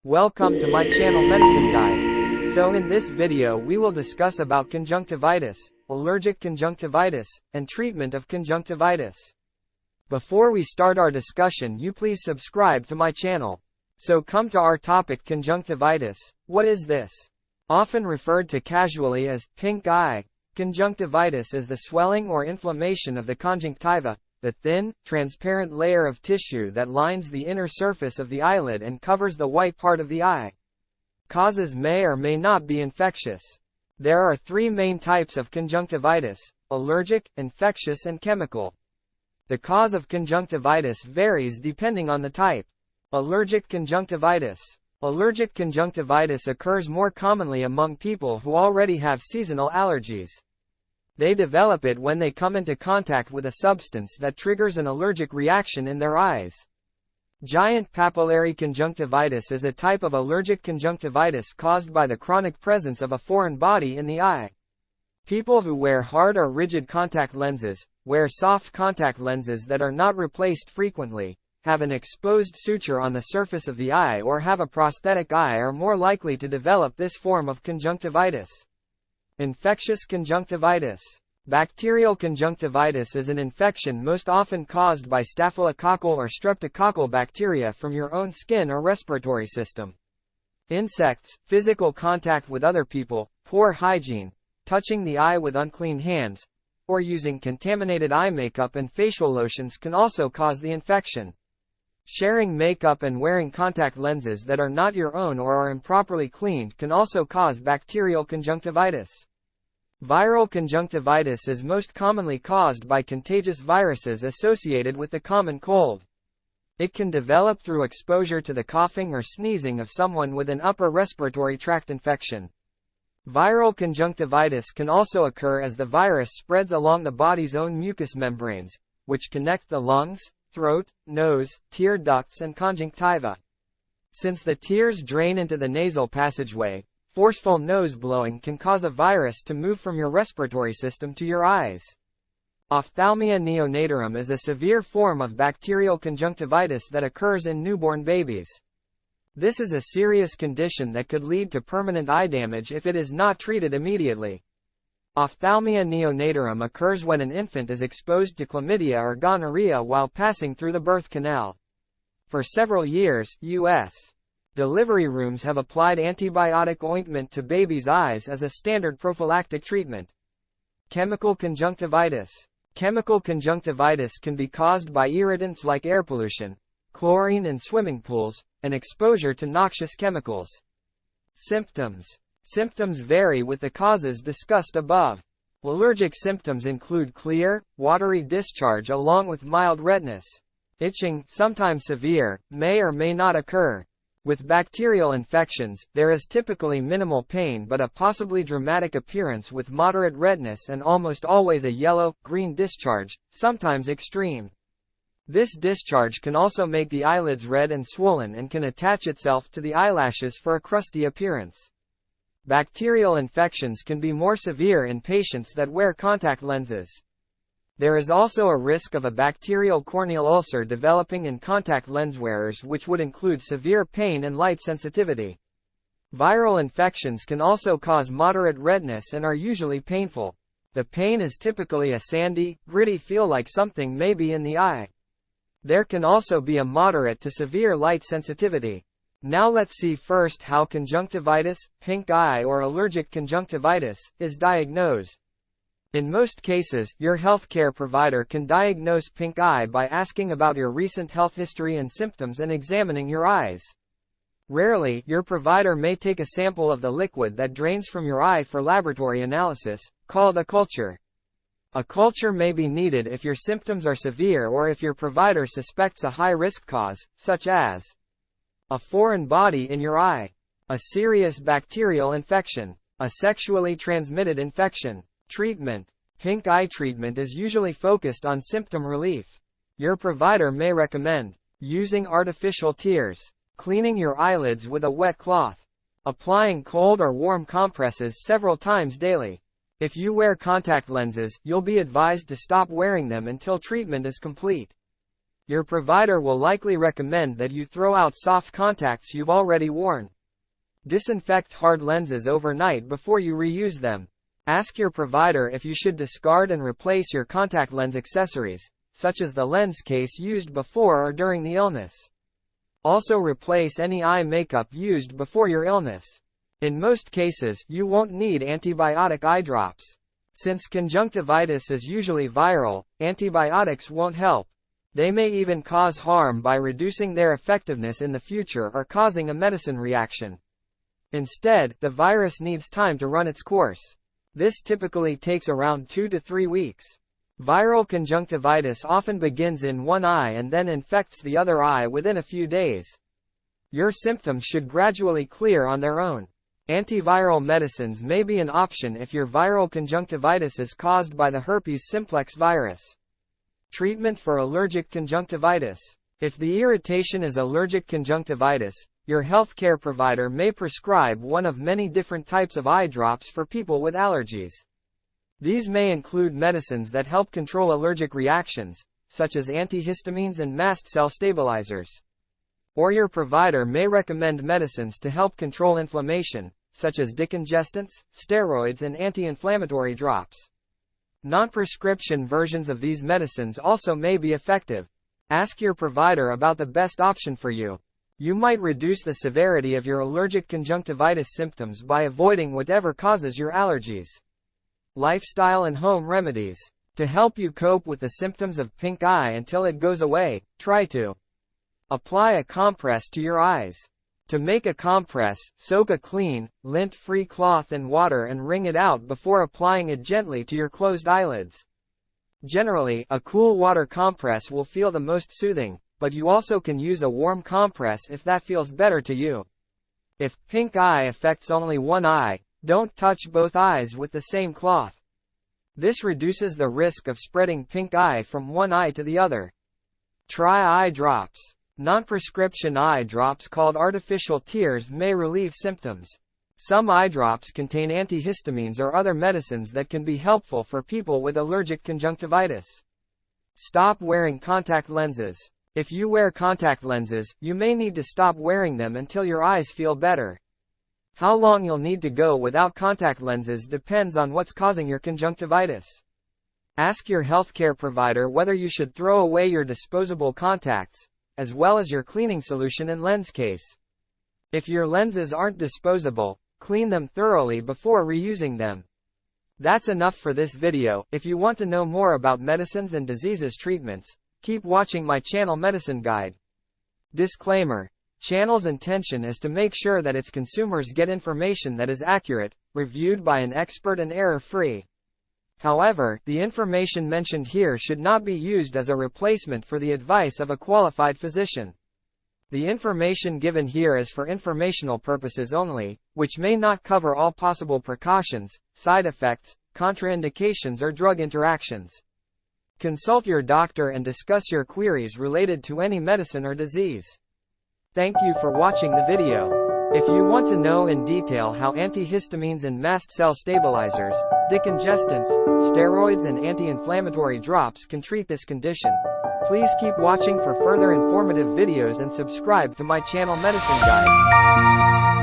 Welcome to my channel Medicine Guide. So in this video we will discuss about conjunctivitis, allergic conjunctivitis, and treatment of conjunctivitis. Before we start our discussion, you please subscribe to my channel. So come to our topic, conjunctivitis. What is this? Often referred to casually as pink eye, conjunctivitis is the swelling or inflammation of the conjunctiva, the thin, transparent layer of tissue that lines the inner surface of the eyelid and covers the white part of the eye. Causes may or may not be infectious. There are three main types of conjunctivitis: allergic, infectious, and chemical. The cause of conjunctivitis varies depending on the type. Allergic conjunctivitis. Allergic conjunctivitis occurs more commonly among people who already have seasonal allergies. They develop it when they come into contact with a substance that triggers an allergic reaction in their eyes. Giant papillary conjunctivitis is a type of allergic conjunctivitis caused by the chronic presence of a foreign body in the eye. People who wear hard or rigid contact lenses, wear soft contact lenses that are not replaced frequently, have an exposed suture on the surface of the eye, or have a prosthetic eye are more likely to develop this form of conjunctivitis. Infectious conjunctivitis. Bacterial conjunctivitis is an infection most often caused by staphylococcal or streptococcal bacteria from your own skin or respiratory system. Insects, physical contact with other people, poor hygiene, touching the eye with unclean hands, or using contaminated eye makeup and facial lotions can also cause the infection. Sharing makeup and wearing contact lenses that are not your own or are improperly cleaned can also cause bacterial conjunctivitis. Viral conjunctivitis is most commonly caused by contagious viruses associated with the common cold. It can develop through exposure to the coughing or sneezing of someone with an upper respiratory tract infection. Viral conjunctivitis can also occur as the virus spreads along the body's own mucous membranes, which connect the lungs, throat, nose, tear ducts, and conjunctiva. Since the tears drain into the nasal passageway, forceful nose blowing can cause a virus to move from your respiratory system to your eyes. Ophthalmia neonatorum is a severe form of bacterial conjunctivitis that occurs in newborn babies. This is a serious condition that could lead to permanent eye damage if it is not treated immediately. Ophthalmia neonatorum occurs when an infant is exposed to chlamydia or gonorrhea while passing through the birth canal. For several years, U.S. delivery rooms have applied antibiotic ointment to babies' eyes as a standard prophylactic treatment. Chemical conjunctivitis. Chemical conjunctivitis can be caused by irritants like air pollution, chlorine in swimming pools, and exposure to noxious chemicals. Symptoms. Symptoms vary with the causes discussed above. Allergic symptoms include clear, watery discharge along with mild redness. Itching, sometimes severe, may or may not occur. With bacterial infections, there is typically minimal pain but a possibly dramatic appearance with moderate redness and almost always a yellow-green discharge, sometimes extreme. This discharge can also make the eyelids red and swollen and can attach itself to the eyelashes for a crusty appearance. Bacterial infections can be more severe in patients that wear contact lenses. There is also a risk of a bacterial corneal ulcer developing in contact lens wearers, which would include severe pain and light sensitivity. Viral infections can also cause moderate redness and are usually painful. The pain is typically a sandy, gritty feel like something may be in the eye. There can also be a moderate to severe light sensitivity. Now let's see first how conjunctivitis, pink eye or allergic conjunctivitis, is diagnosed. In most cases, your healthcare provider can diagnose pink eye by asking about your recent health history and symptoms and examining your eyes. Rarely, your provider may take a sample of the liquid that drains from your eye for laboratory analysis, called a culture. A culture may be needed if your symptoms are severe or if your provider suspects a high-risk cause, such as a foreign body in your eye, a serious bacterial infection, a sexually transmitted infection. Treatment. Pink eye treatment is usually focused on symptom relief. Your provider may recommend using artificial tears, cleaning your eyelids with a wet cloth, applying cold or warm compresses several times daily. If you wear contact lenses, you'll be advised to stop wearing them until treatment is complete. Your provider will likely recommend that you throw out soft contacts you've already worn. Disinfect hard lenses overnight before you reuse them. Ask your provider if you should discard and replace your contact lens accessories, such as the lens case used before or during the illness. Also replace any eye makeup used before your illness. In most cases, you won't need antibiotic eye drops. Since conjunctivitis is usually viral, antibiotics won't help. They may even cause harm by reducing their effectiveness in the future or causing a medicine reaction. Instead, the virus needs time to run its course. This typically takes around 2 to 3 weeks. Viral conjunctivitis often begins in one eye and then infects the other eye within a few days. Your symptoms should gradually clear on their own. Antiviral medicines may be an option if your viral conjunctivitis is caused by the herpes simplex virus. Treatment for allergic conjunctivitis. If the irritation is allergic conjunctivitis, your healthcare provider may prescribe one of many different types of eye drops for people with allergies. These may include medicines that help control allergic reactions, such as antihistamines and mast cell stabilizers. Or your provider may recommend medicines to help control inflammation, such as decongestants, steroids, and anti-inflammatory drops. Non-prescription versions of these medicines also may be effective. Ask your provider about the best option for you. You might reduce the severity of your allergic conjunctivitis symptoms by avoiding whatever causes your allergies. Lifestyle and home remedies. To help you cope with the symptoms of pink eye until it goes away, try to apply a compress to your eyes. To make a compress, soak a clean, lint-free cloth in water and wring it out before applying it gently to your closed eyelids. Generally, a cool water compress will feel the most soothing, but you also can use a warm compress if that feels better to you. If pink eye affects only one eye, don't touch both eyes with the same cloth. This reduces the risk of spreading pink eye from one eye to the other. Try eye drops. Non-prescription eye drops called artificial tears may relieve symptoms. Some eye drops contain antihistamines or other medicines that can be helpful for people with allergic conjunctivitis. Stop wearing contact lenses. If you wear contact lenses, you may need to stop wearing them until your eyes feel better. How long you'll need to go without contact lenses depends on what's causing your conjunctivitis. Ask your healthcare provider whether you should throw away your disposable contacts, as well as your cleaning solution and lens case. If your lenses aren't disposable, clean them thoroughly before reusing them. That's enough for this video. If you want to know more about medicines and diseases treatments, keep watching my channel Medicine Guide. Disclaimer. Channel's intention is to make sure that its consumers get information that is accurate, reviewed by an expert and error-free. However, the information mentioned here should not be used as a replacement for the advice of a qualified physician. The information given here is for informational purposes only, which may not cover all possible precautions, side effects, contraindications or drug interactions. Consult your doctor and discuss your queries related to any medicine or disease. Thank you for watching the video. If you want to know in detail how antihistamines and mast cell stabilizers, decongestants, steroids and anti-inflammatory drops can treat this condition, please keep watching for further informative videos and subscribe to my channel Medicine Guide.